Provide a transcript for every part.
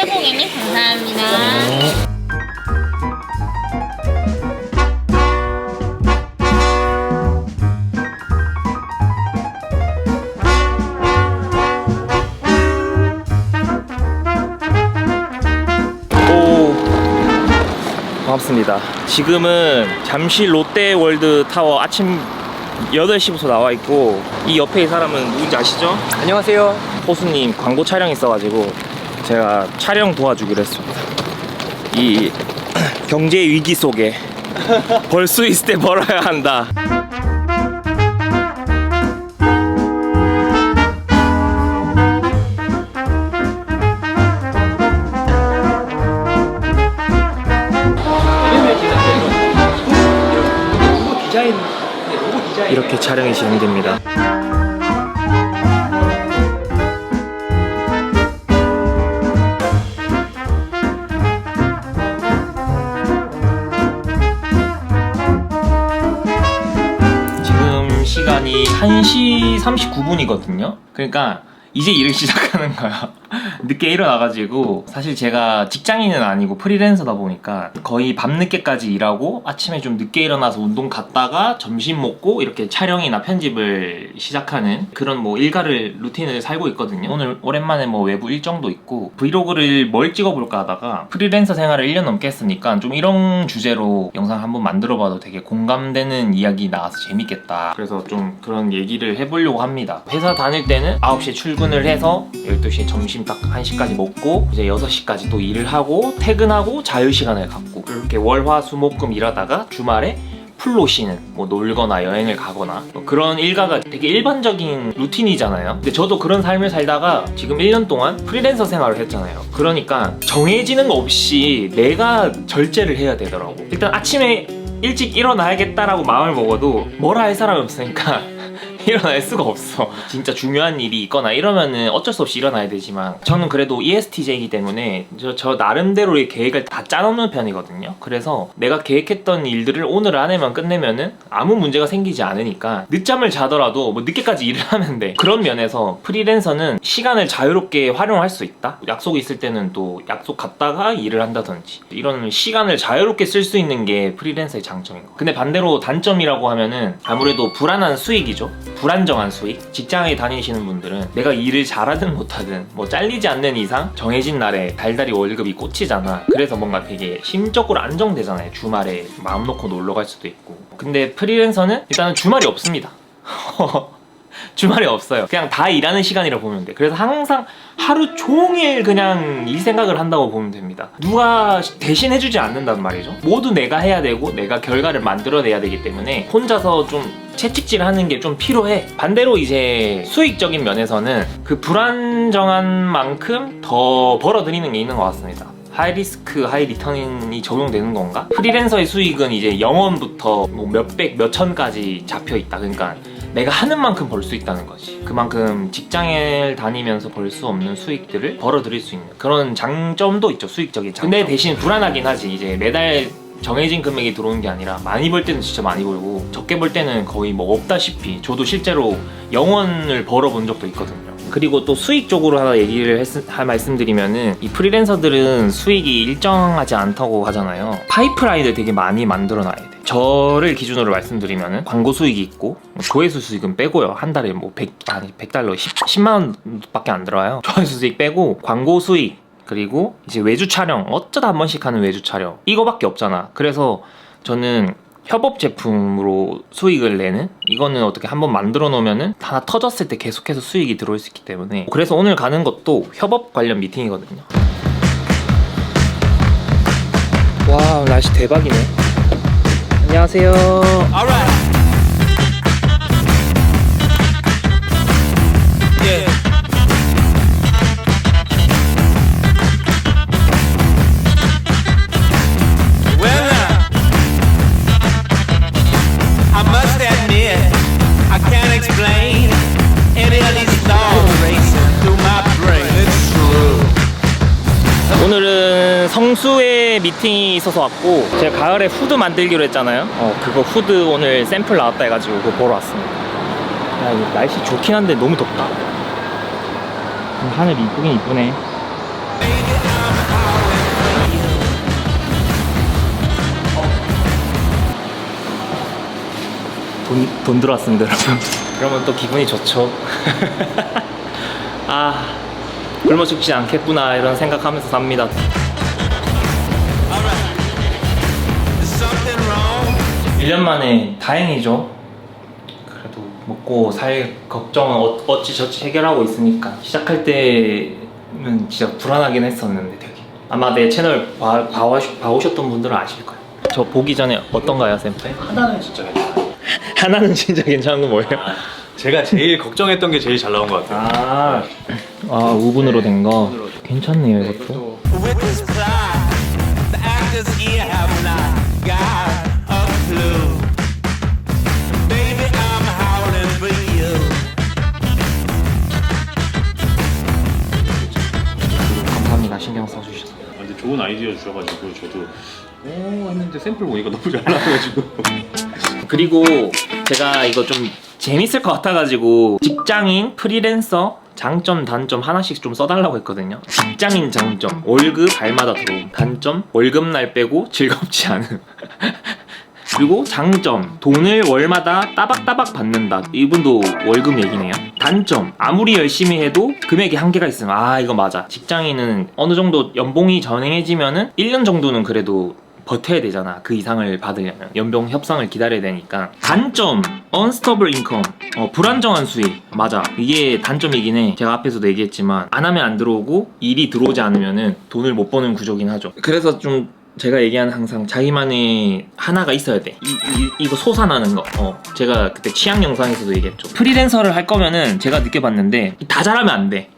복 고객님 감사합니다. 반갑습니다. 지금은 잠실 롯데월드 타워 아침 8시부터 나와 있고, 이 옆에 이 사람은 누군지 아시죠? 안녕하세요. 호수님 광고 촬영 있어가지고 제가 촬영 도와주기로 했습니다. 이 경제 위기 속에 벌 수 있을 때 벌어야 한다. 이렇게 촬영이 진행됩니다. 지금 시간이 1시 39분이거든요. 그러니까 이제 일을 시작하는 거야. 늦게 일어나가지고, 사실 제가 직장인은 아니고 프리랜서다 보니까 거의 밤늦게까지 일하고 아침에 좀 늦게 일어나서 운동 갔다가 점심 먹고 이렇게 촬영이나 편집을 시작하는 그런 뭐 일과를 루틴을 살고 있거든요. 오늘 오랜만에 뭐 외부 일정도 있고 브이로그를 뭘 찍어볼까 하다가 프리랜서 생활을 1년 넘게 했으니까 좀 이런 주제로 영상 한번 만들어봐도 되게 공감되는 이야기 나와서 재밌겠다. 그래서 좀 그런 얘기를 해보려고 합니다. 회사 다닐 때는 9시에 출근을 해서 12시에 점심 딱 1시까지 먹고 이제 6시까지 또 일을 하고 퇴근하고 자유시간을 갖고 이렇게 월화수목금 일하다가 주말에 풀로 쉬는, 뭐 놀거나 여행을 가거나 뭐 그런 일과가 되게 일반적인 루틴이잖아요. 근데 저도 그런 삶을 살다가 지금 1년 동안 프리랜서 생활을 했잖아요. 그러니까 정해지는 거 없이 내가 절제를 해야 되더라고. 일단 아침에 일찍 일어나야겠다라고 마음을 먹어도 뭐라 할 사람이 없으니까 일어날 수가 없어. 진짜 중요한 일이 있거나 이러면은 어쩔 수 없이 일어나야 되지만, 저는 그래도 ESTJ이기 때문에 저 나름대로의 계획을 다 짜놓는 편이거든요. 그래서 내가 계획했던 일들을 오늘 안에만 끝내면은 아무 문제가 생기지 않으니까 늦잠을 자더라도 뭐 늦게까지 일을 하면 돼. 그런 면에서 프리랜서는 시간을 자유롭게 활용할 수 있다. 약속이 있을 때는 또 약속 갔다가 일을 한다든지, 이런 시간을 자유롭게 쓸 수 있는 게 프리랜서의 장점인 거. 근데 반대로 단점이라고 하면은 아무래도 불안한 수익이죠. 불안정한 수익. 직장에 다니시는 분들은 내가 일을 잘하든 못하든 뭐 잘리지 않는 이상 정해진 날에 달달이 월급이 꽂히잖아. 그래서 뭔가 되게 심적으로 안정되잖아요. 주말에 마음 놓고 놀러 갈 수도 있고. 근데 프리랜서는 일단은 주말이 없습니다. 주말이 없어요. 그냥 다 일하는 시간이라 보면 돼. 그래서 항상 하루 종일 그냥 이 생각을 한다고 보면 됩니다. 누가 대신 해주지 않는단 말이죠. 모두 내가 해야 되고 내가 결과를 만들어내야 되기 때문에 혼자서 좀 채찍질 하는 게 좀 필요해. 반대로 이제 수익적인 면에서는 그 불안정한 만큼 더 벌어들이는 게 있는 것 같습니다. 하이리스크 하이리턴이 적용되는 건가? 프리랜서의 수익은 이제 0원부터 뭐 몇백 몇천까지 잡혀있다. 그러니까 내가 하는 만큼 벌 수 있다는 거지. 그만큼 직장을 다니면서 벌 수 없는 수익들을 벌어들일 수 있는 그런 장점도 있죠. 수익적인 장점. 근데 대신 불안하긴 하지. 이제 매달 정해진 금액이 들어오는 게 아니라 많이 벌 때는 진짜 많이 벌고 적게 벌 때는 거의 뭐 없다시피, 저도 실제로 0원을 벌어본 적도 있거든요. 그리고 또 수익 쪽으로 하나 얘기를 말씀드리면은, 이 프리랜서들은 수익이 일정하지 않다고 하잖아요. 파이프라인을 되게 많이 만들어 놔야 돼. 저를 기준으로 말씀드리면은 광고 수익이 있고, 조회수 수익은 빼고요. 한 달에 뭐 100달러 10만 원밖에 안 들어와요. 조회수 수익 빼고 광고 수익, 그리고 이제 외주 촬영, 어쩌다 한 번씩 하는 외주 촬영, 이거밖에 없잖아. 그래서 저는 협업 제품으로 수익을 내는, 이거는 어떻게 한번 만들어 놓으면은 하나 터졌을 때 계속해서 수익이 들어올 수 있기 때문에. 그래서 오늘 가는 것도 협업 관련 미팅이거든요. 와, 날씨 대박이네. 안녕하세요. Alright. Yeah. 오늘은 성수에 미팅이 있어서 왔고, 제가 가을에 후드 만들기로 했잖아요. 그거 후드 오늘 샘플 나왔다 해가지고 그거 보러 왔습니다. 야, 이거 날씨 좋긴 한데 너무 덥다. 하늘 이쁘긴 이쁘네. 돈 들어왔습니다, 여러분. 그러면 또 기분이 좋죠. 아, 굶어 죽지 않겠구나 이런 생각하면서 삽니다. 1년 만에 다행이죠. 그래도 먹고 살 걱정은 어찌저찌 해결하고 있으니까. 시작할 때는 진짜 불안하긴 했었는데 되게. 아마 내 채널 봐오셨던 분들은 아실 거예요. 저 보기 전에 어떤가요, 쌤플? 하나는 진짜 괜찮아요. 하나는 진짜 괜찮은 거 뭐예요? 제가 제일 걱정했던 게 제일 잘 나온 것 같아요. 우분으로 된 거. 우분으로. 괜찮네요, 이것도. With this plot, the actors here have not got a clue. Baby, I'm howling for you. 감사합니다, 신경 써주셔서. 근데 좋은 아이디어 주셔가지고 저도 했는데 샘플 보니까 너무 잘 나와가지고. 그리고 제가 이거 좀 재밌을 것 같아가지고 직장인, 프리랜서, 장점, 단점 하나씩 좀 써달라고 했거든요. 직장인 장점, 월급 달마다 들어옴. 단점, 월급날 빼고 즐겁지 않음. 그리고 장점, 돈을 월마다 따박따박 받는다. 이분도 월급 얘기네요. 단점, 아무리 열심히 해도 금액이 한계가 있음. 이거 맞아. 직장인은 어느 정도 연봉이 정해지면은 1년 정도는 그래도 버텨야 되잖아. 그 이상을 받으려면 연봉 협상을 기다려야 되니까. 단점, unstable income, 불안정한 수익. 맞아, 이게 단점이긴 해. 제가 앞에서도 얘기했지만 안 하면 안 들어오고 일이 들어오지 않으면은 돈을 못 버는 구조긴 하죠. 그래서 좀 제가 얘기하는 항상 자기만의 하나가 있어야 돼. 이거 솟아나는 거. 제가 그때 취향 영상에서도 얘기했죠. 프리랜서를 할 거면은 제가 느껴봤는데 다 잘하면 안 돼.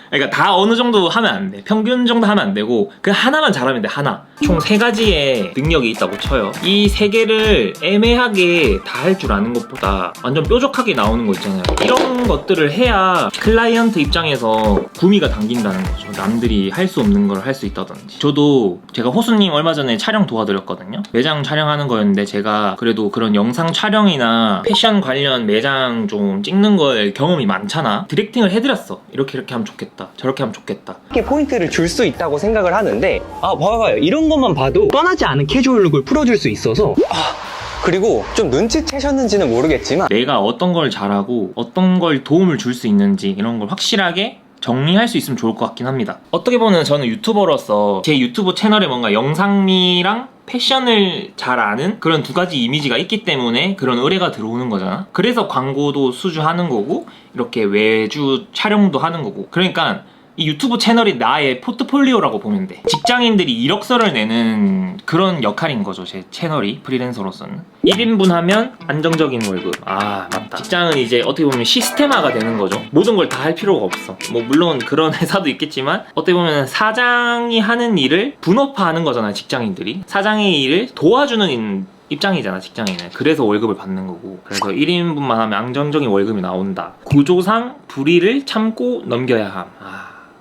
그러니까 다 어느 정도 하면 안 돼. 평균 정도 하면 안 되고 그냥 하나만 잘하면 돼. 하나. 총 3가지의 능력이 있다고 쳐요. 이 3개를 애매하게 다 할 줄 아는 것보다 완전 뾰족하게 나오는 거 있잖아요. 이런 것들을 해야 클라이언트 입장에서 구미가 당긴다는 거죠. 남들이 할 수 없는 걸 할 수 있다든지. 저도 제가 호수님 얼마 전에 촬영 도와드렸거든요. 매장 촬영하는 거였는데 제가 그래도 그런 영상 촬영이나 패션 관련 매장 좀 찍는 거에 경험이 많잖아. 디렉팅을 해드렸어. 이렇게 하면 좋겠다, 저렇게 하면 좋겠다. 이렇게 포인트를 줄 수 있다고 생각을 하는데 봐봐요. 이런 것만 봐도 뻔하지 않은 캐주얼룩을 풀어줄 수 있어서 그리고 좀 눈치채셨는지는 모르겠지만 내가 어떤 걸 잘하고 어떤 걸 도움을 줄 수 있는지 이런 걸 확실하게 정리할 수 있으면 좋을 것 같긴 합니다. 어떻게 보면 저는 유튜버로서 제 유튜브 채널에 뭔가 영상미랑 패션을 잘 아는 그런 2가지 이미지가 있기 때문에 그런 의뢰가 들어오는 거잖아. 그래서 광고도 수주하는 거고 이렇게 외주 촬영도 하는 거고. 그러니까 이 유튜브 채널이 나의 포트폴리오라고 보면 돼. 직장인들이 이력서를 내는 그런 역할인 거죠, 제 채널이. 프리랜서로서는 1인분 하면 안정적인 월급. 맞다. 직장은 이제 어떻게 보면 시스템화가 되는 거죠. 모든 걸 다 할 필요가 없어. 뭐 물론 그런 회사도 있겠지만 어떻게 보면 사장이 하는 일을 분업화하는 거잖아요, 직장인들이. 사장의 일을 도와주는 입장이잖아, 직장인은. 그래서 월급을 받는 거고. 그래서 1인분만 하면 안정적인 월급이 나온다. 구조상 불의를 참고 넘겨야 함.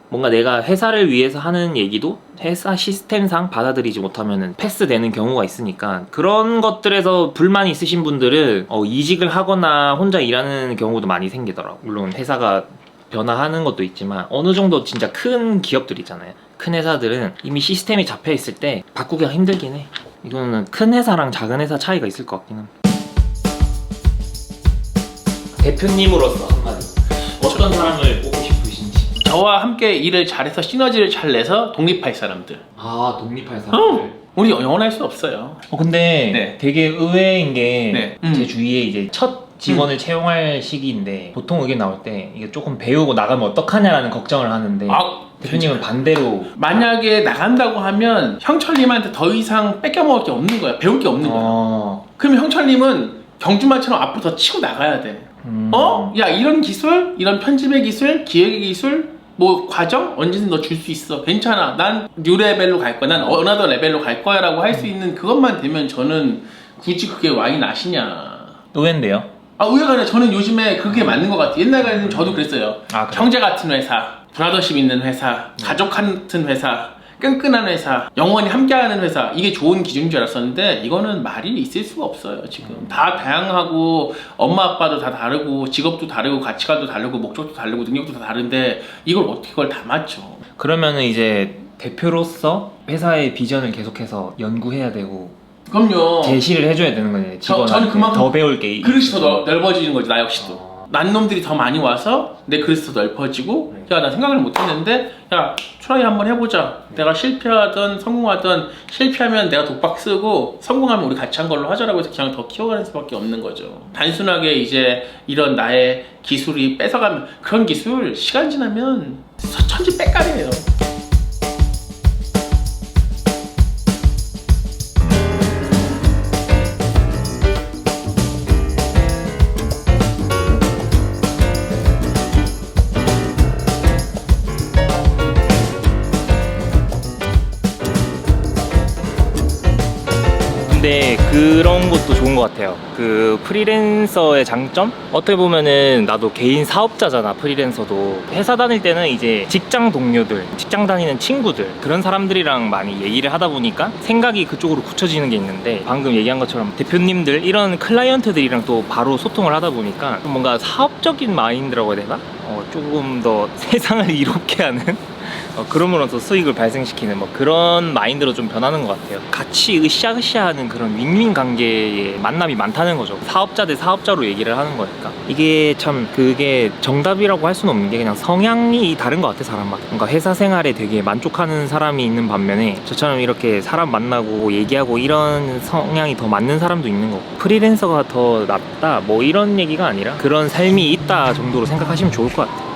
뭔가 내가 회사를 위해서 하는 얘기도 회사 시스템상 받아들이지 못하면 패스되는 경우가 있으니까 그런 것들에서 불만이 있으신 분들은 이직을 하거나 혼자 일하는 경우도 많이 생기더라고. 물론 회사가 변화하는 것도 있지만 어느 정도 진짜 큰 기업들이잖아요. 큰 회사들은 이미 시스템이 잡혀 있을 때 바꾸기가 힘들긴 해. 이거는 큰 회사랑 작은 회사 차이가 있을 것 같긴 합니다. 대표님으로서 한마디. 어떤 사람을 뽑고 싶으신지. 저와 함께 일을 잘해서 시너지를 잘 내서 독립할 사람들. 독립할 사람들. 우리 영원할 수 없어요. 근데 네. 되게 의외인 게 네. 제 주위에 이제 첫 직원을 채용할 시기인데 보통 의견 나올 때 이게 조금 배우고 나가면 어떡하냐라는 걱정을 하는데 대표님은 반대로 만약에 나간다고 하면 형철님한테 더 이상 뺏겨먹을 게 없는 거야. 배울 게 없는 거야. 그럼 형철님은 경주마처럼 앞으로 더 치고 나가야 돼. 야, 이런 기술, 이런 편집의 기술, 기획의 기술, 뭐 과정 언제든 너 줄 수 있어. 괜찮아. 난 뉴 레벨로 갈 거야. 난 어나더 레벨로 갈 거야 라고 할 수 있는 그것만 되면 저는 굳이 그게 와인 아시냐. 의외인데요. 의외가 아니라 저는 요즘에 그게 맞는 것 같아요. 옛날에는 저도 그랬어요. 그래? 형제 같은 회사, 브라더십 있는 회사, 가족 같은 회사, 끈끈한 회사, 영원히 함께하는 회사, 이게 좋은 기준인 줄 알았었는데 이거는 말이 있을 수가 없어요. 지금 다 다양하고 엄마 아빠도 다 다르고 직업도 다르고 가치관도 다르고 목적도 다르고 능력도 다 다른데 이걸 어떻게 그걸 다 맞죠? 그러면은 이제 대표로서 회사의 비전을 계속해서 연구해야 되고 그럼요. 제시를 해줘야 되는 거네. 직원한테 저는 그만큼 더 배울 게 그릇이 더 넓어지는 거지. 나 역시도. 난 놈들이 더 많이 와서 내 그릇이 더 넓어지고, 야, 나 생각을 못 했는데, 야, 트라이 한번 해보자. 내가 실패하든 성공하든, 실패하면 내가 독박 쓰고 성공하면 우리 같이 한 걸로 하자라고 해서 그냥 더 키워가는 수밖에 없는 거죠. 단순하게 이제 이런 나의 기술이 뺏어가면, 그런 기술 시간 지나면 천지 빽깔이에요. 근데 그런 것도 좋은 것 같아요. 그 프리랜서의 장점? 어떻게 보면은 나도 개인 사업자잖아, 프리랜서도. 회사 다닐 때는 이제 직장 동료들, 직장 다니는 친구들, 그런 사람들이랑 많이 얘기를 하다 보니까 생각이 그쪽으로 굳혀지는 게 있는데, 방금 얘기한 것처럼 대표님들, 이런 클라이언트들이랑 또 바로 소통을 하다 보니까 좀 뭔가 사업적인 마인드라고 해야 되나? 조금 더 세상을 이롭게 하는? 그럼으로써 수익을 발생시키는 뭐 그런 마인드로 좀 변하는 것 같아요. 같이 으쌰으쌰하는 그런 윈윈 관계의 만남이 많다는 거죠. 사업자 대 사업자로 얘기를 하는 거니까. 이게 참 그게 정답이라고 할 수는 없는 게, 그냥 성향이 다른 것 같아, 사람마다. 뭔가 회사 생활에 되게 만족하는 사람이 있는 반면에 저처럼 이렇게 사람 만나고 얘기하고 이런 성향이 더 맞는 사람도 있는 거고, 프리랜서가 더 낫다 뭐 이런 얘기가 아니라 그런 삶이 있다 정도로 생각하시면 좋을 것 같아요.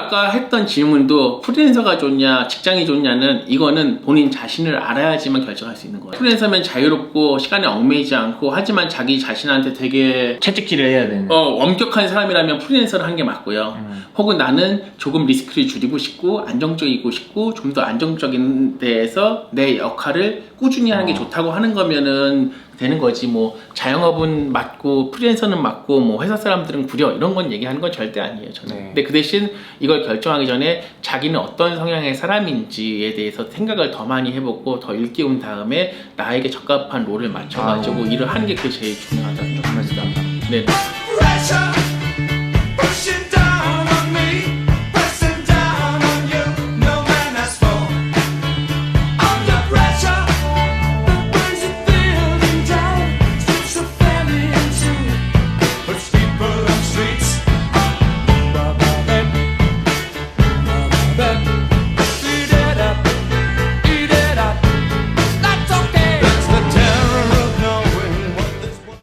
아까 했던 질문도 프리랜서가 좋냐 직장이 좋냐는, 이거는 본인 자신을 알아야지만 결정할 수 있는 거예요. 프리랜서면 자유롭고 시간에 얽매이지 않고, 하지만 자기 자신한테 되게 채찍질을 해야 되는. 엄격한 사람이라면 프리랜서를 한 게 맞고요. 혹은 나는 조금 리스크를 줄이고 싶고 안정적이고 싶고 좀 더 안정적인 데에서 내 역할을 꾸준히 하는 게 좋다고 하는 거면은 되는 거지. 뭐 자영업은 맞고 프리랜서는 맞고 뭐 회사 사람들은 구려, 이런 건 얘기하는 건 절대 아니에요, 저는. 네. 근데 그 대신 이걸 결정하기 전에 자기는 어떤 성향의 사람인지에 대해서 생각을 더 많이 해보고 더 일깨운 다음에 나에게 적합한 롤을 맞춰가지고 일을 하는 게 그게 제일 중요하다는 말씀. 네. Pressure.